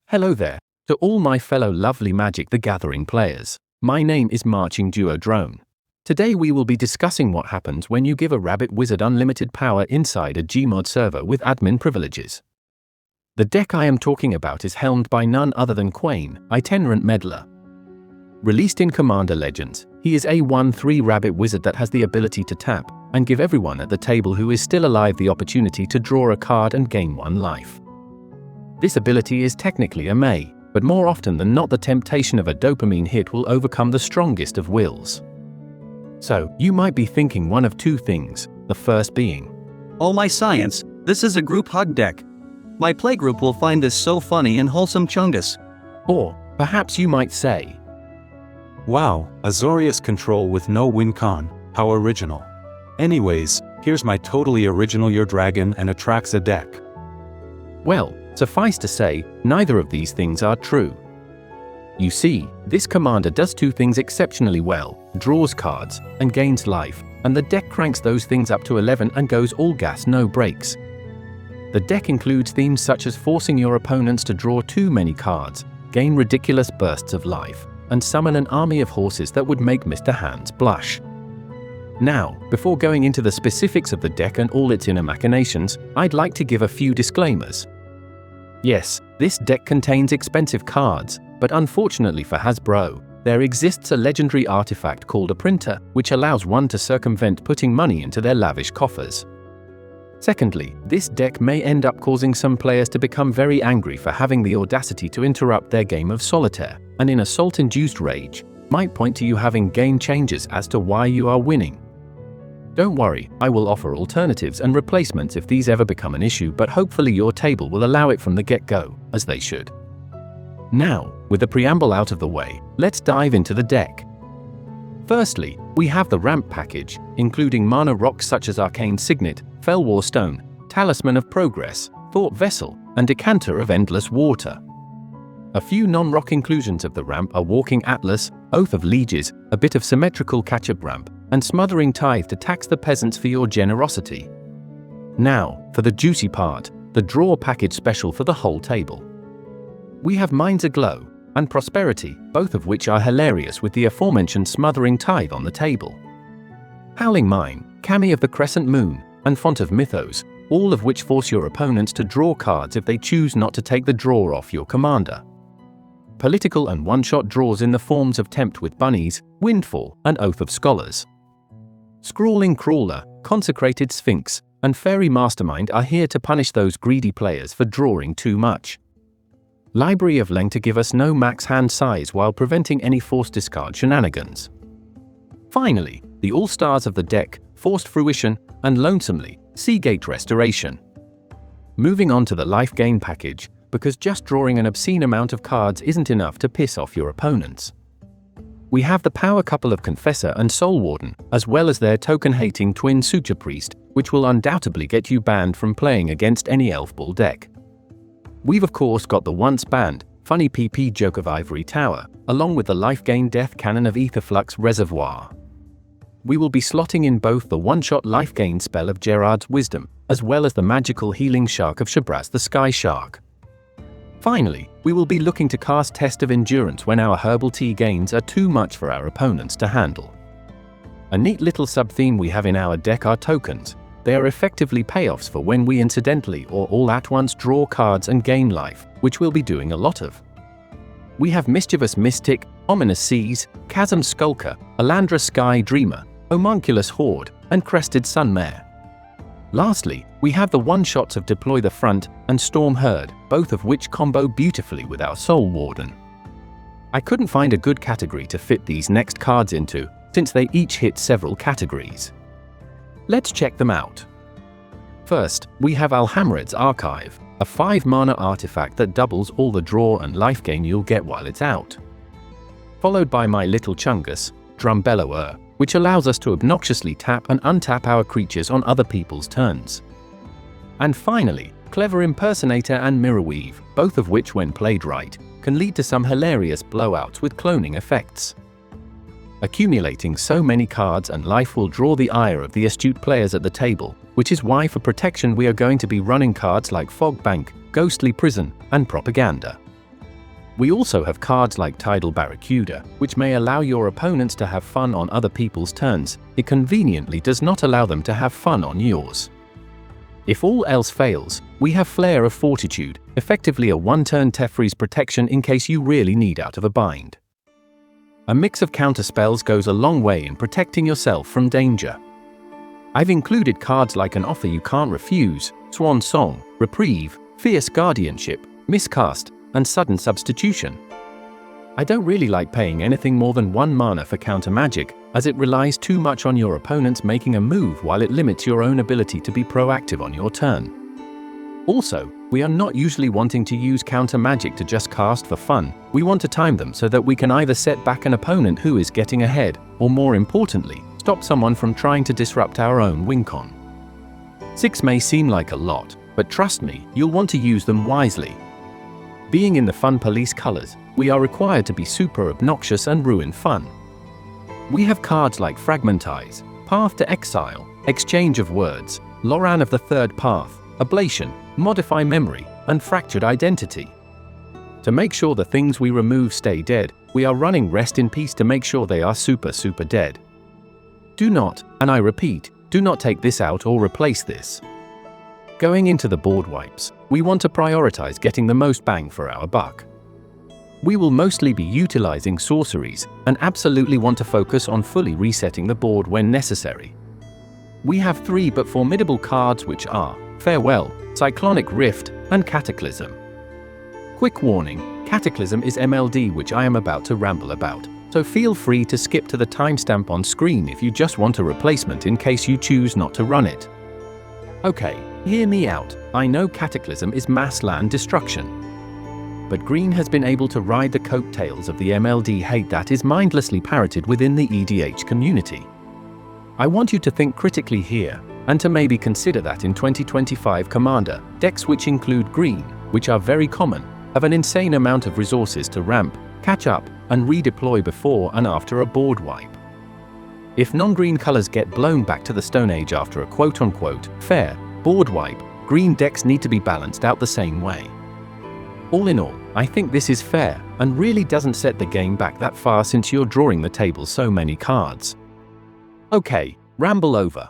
Hello there, to all my fellow lovely Magic the Gathering players. My name is Marching Duo Drone. Today we will be discussing what happens when you give a rabbit wizard unlimited power inside a Gmod server with admin privileges. The deck I am talking about is helmed by none other than Kwain, Itinerant Meddler. Released in Commander Legends, he is a 1/3 rabbit wizard that has the ability to tap and give everyone at the table who is still alive the opportunity to draw a card and gain 1 life. This ability is technically a may, but more often than not the temptation of a dopamine hit will overcome the strongest of wills. So, you might be thinking one of two things, the first being, "Oh my science, this is a group hug deck. My playgroup will find this so funny and wholesome chungus." Or perhaps you might say, "Wow, Azorius control with no win con, how original. Anyways, here's my totally original Your Dragon and Atraxa deck." Well, suffice to say, neither of these things are true. You see, this commander does two things exceptionally well, draws cards and gains life, and the deck cranks those things up to 11 and goes all gas no brakes. The deck includes themes such as forcing your opponents to draw too many cards, gain ridiculous bursts of life, and summon an army of horses that would make Mr. Hands blush. Now, before going into the specifics of the deck and all its inner machinations, I'd like to give a few disclaimers. Yes, this deck contains expensive cards, but unfortunately for Hasbro, there exists a legendary artifact called a printer, which allows one to circumvent putting money into their lavish coffers. Secondly, this deck may end up causing some players to become very angry for having the audacity to interrupt their game of solitaire, and in assault-induced rage, might point to you having game changes as to why you are winning. Don't worry, I will offer alternatives and replacements if these ever become an issue, but hopefully your table will allow it from the get-go, as they should. Now, with the preamble out of the way, let's dive into the deck. Firstly, we have the ramp package, including mana rocks such as Arcane Signet, Fellwar Stone, Talisman of Progress, Thought Vessel, and Decanter of Endless Water. A few non-rock inclusions of the ramp are Walking Atlas, Oath of Lieges, a bit of symmetrical catch-up ramp, and Smothering Tithe to tax the peasants for your generosity. Now, for the juicy part, the draw package special for the whole table. We have Minds Aglow and Prosperity, both of which are hilarious with the aforementioned Smothering Tithe on the table. Howling Mine, Kami of the Crescent Moon, and Font of Mythos, all of which force your opponents to draw cards if they choose not to take the draw off your commander. Political and one-shot draws in the forms of Tempt with Bunnies, Windfall, and Oath of Scholars. Scrawling Crawler, Consecrated Sphinx, and Fairy Mastermind are here to punish those greedy players for drawing too much. Library of Leng to give us no max hand size while preventing any forced discard shenanigans. Finally, the all-stars of the deck, Forced Fruition, and Lonesomely, Seagate Restoration. Moving on to the life gain package, because just drawing an obscene amount of cards isn't enough to piss off your opponents. We have the power couple of Confessor and Soul Warden, as well as their token-hating twin Suture Priest, which will undoubtedly get you banned from playing against any Elf Ball deck. We've of course got the once banned, funny PP joke of Ivory Tower, along with the life gain death cannon of Aetherflux Reservoir. We will be slotting in both the one-shot life gain spell of Gerard's Wisdom, as well as the magical healing shark of Shabraz the Sky Shark. Finally, we will be looking to cast Test of Endurance when our herbal tea gains are too much for our opponents to handle. A neat little sub-theme we have in our deck are tokens. They are effectively payoffs for when we incidentally or all at once draw cards and gain life, which we'll be doing a lot of. We have Mischievous Mystic, Ominous Seas, Chasm Skulker, Alandra Sky Dreamer, Homunculus Horde, and Crested Sunmare. Lastly, we have the one-shots of Deploy the Front and Storm Herd, both of which combo beautifully with our Soul Warden. I couldn't find a good category to fit these next cards into, since they each hit several categories. Let's check them out. First, we have Alhamred's Archive, a 5-mana artifact that doubles all the draw and life gain you'll get while it's out. Followed by My Little Chungus, Drumbellower, which allows us to obnoxiously tap and untap our creatures on other people's turns. And finally, Clever Impersonator and Mirrorweave, both of which when played right, can lead to some hilarious blowouts with cloning effects. Accumulating so many cards and life will draw the ire of the astute players at the table, which is why for protection we are going to be running cards like Fog Bank, Ghostly Prison, and Propaganda. We also have cards like Tidal Barracuda, which may allow your opponents to have fun on other people's turns. It conveniently does not allow them to have fun on yours. If all else fails, we have Flare of Fortitude, effectively a one-turn Teferi's protection in case you really need out of a bind. A mix of counterspells goes a long way in protecting yourself from danger. I've included cards like An Offer You Can't Refuse, Swan Song, Reprieve, Fierce Guardianship, Miscast, and Sudden Substitution. I don't really like paying anything more than 1 mana for counter magic, as it relies too much on your opponents making a move while it limits your own ability to be proactive on your turn. Also, we are not usually wanting to use counter magic to just cast for fun. We want to time them so that we can either set back an opponent who is getting ahead, or more importantly, stop someone from trying to disrupt our own win con. 6 may seem like a lot, but trust me, you'll want to use them wisely. Being in the Fun Police colors, we are required to be super obnoxious and ruin fun. We have cards like Fragmentize, Path to Exile, Exchange of Words, Loran of the Third Path, Ablation, Modify Memory, and Fractured Identity. To make sure the things we remove stay dead, we are running Rest in Peace to make sure they are super dead. Do not, and I repeat, do not take this out or replace this. Going into the board wipes, we want to prioritize getting the most bang for our buck. We will mostly be utilizing sorceries, and absolutely want to focus on fully resetting the board when necessary. We have 3 but formidable cards, which are Farewell, Cyclonic Rift, and Cataclysm. Quick warning, Cataclysm is MLD, which I am about to ramble about, so feel free to skip to the timestamp on screen if you just want a replacement in case you choose not to run it. Okay, hear me out. I know Cataclysm is mass land destruction. But Green has been able to ride the coattails of the MLD hate that is mindlessly parroted within the EDH community. I want you to think critically here, and to maybe consider that in 2025 Commander, decks which include Green, which are very common, have an insane amount of resources to ramp, catch up, and redeploy before and after a board wipe. If non-green colors get blown back to the Stone Age after a quote-unquote fair board wipe, green decks need to be balanced out the same way. All in all, I think this is fair, and really doesn't set the game back that far since you're drawing the table so many cards. Okay, ramble over.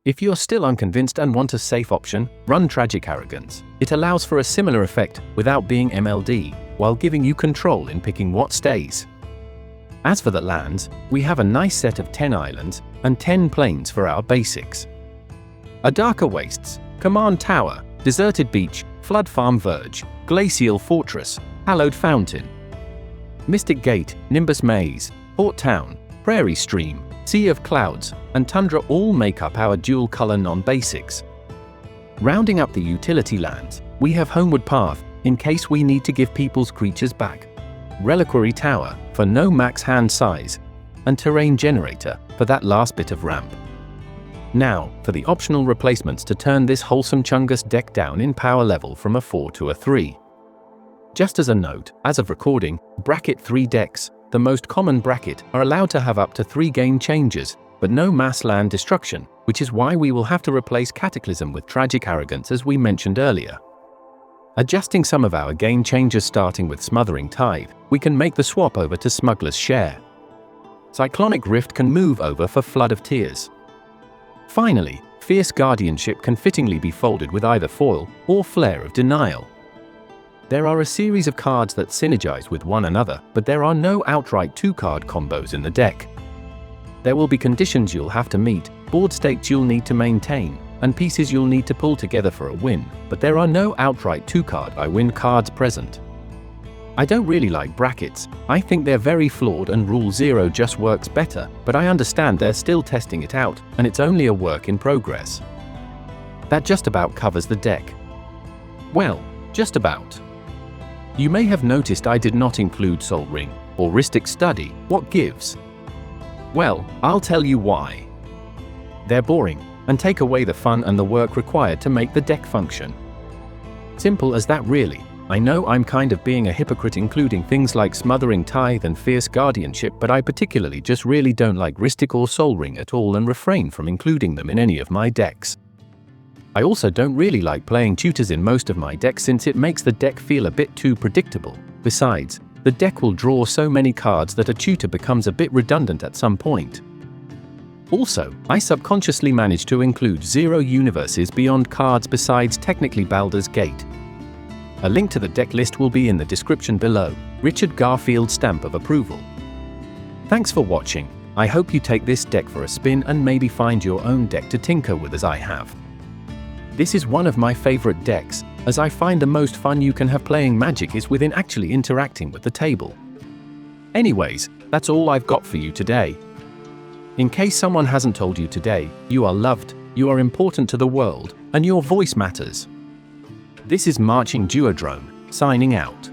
If you're still unconvinced and want a safe option, run Tragic Arrogance. It allows for a similar effect without being MLD, while giving you control in picking what stays. As for the lands, we have a nice set of 10 islands and 10 plains for our basics. A Darker Wastes, Command Tower, Deserted Beach, Flood Farm Verge, Glacial Fortress, Hallowed Fountain, Mystic Gate, Nimbus Maze, Port Town, Prairie Stream, Sea of Clouds, and Tundra all make up our dual-color non-basics. Rounding up the utility lands, we have Homeward Path, in case we need to give people's creatures back, Reliquary Tower, for no max hand size, and Terrain Generator, for that last bit of ramp. Now, for the optional replacements to turn this wholesome Chungus deck down in power level from a 4 to a 3. Just as a note, as of recording, Bracket 3 decks, the most common bracket, are allowed to have up to 3 game changes, but no mass land destruction, which is why we will have to replace Cataclysm with Tragic Arrogance as we mentioned earlier. Adjusting some of our game changes starting with Smothering Tithe, we can make the swap over to Smuggler's Share. Cyclonic Rift can move over for Flood of Tears. Finally, Fierce Guardianship can fittingly be folded with either Foil or Flare of Denial. There are a series of cards that synergize with one another, but there are no outright 2-card combos in the deck. There will be conditions you'll have to meet, board states you'll need to maintain, and pieces you'll need to pull together for a win, but there are no outright 2-card I win cards present. I don't really like brackets. I think they're very flawed and Rule 0 just works better, but I understand they're still testing it out, and it's only a work in progress. That just about covers the deck. Well, just about. You may have noticed I did not include Sol Ring or Rhystic Study. What gives? Well, I'll tell you why. They're boring, and take away the fun and the work required to make the deck function. Simple as that really. I know I'm kind of being a hypocrite including things like Smothering Tithe and Fierce Guardianship, but I particularly just really don't like Rhystic or Sol Ring at all and refrain from including them in any of my decks. I also don't really like playing tutors in most of my decks since it makes the deck feel a bit too predictable, Besides, the deck will draw so many cards that a tutor becomes a bit redundant at some point. Also, I subconsciously managed to include 0 universes beyond cards besides technically Baldur's Gate. A link to the deck list will be in the description below. Richard Garfield stamp of approval. Thanks for watching. I hope you take this deck for a spin and maybe find your own deck to tinker with as I have. This is one of my favorite decks, as I find the most fun you can have playing Magic is within actually interacting with the table. Anyways, that's all I've got for you today. In case someone hasn't told you today, you are loved, you are important to the world, and your voice matters. This is Marching Duodrome, signing out.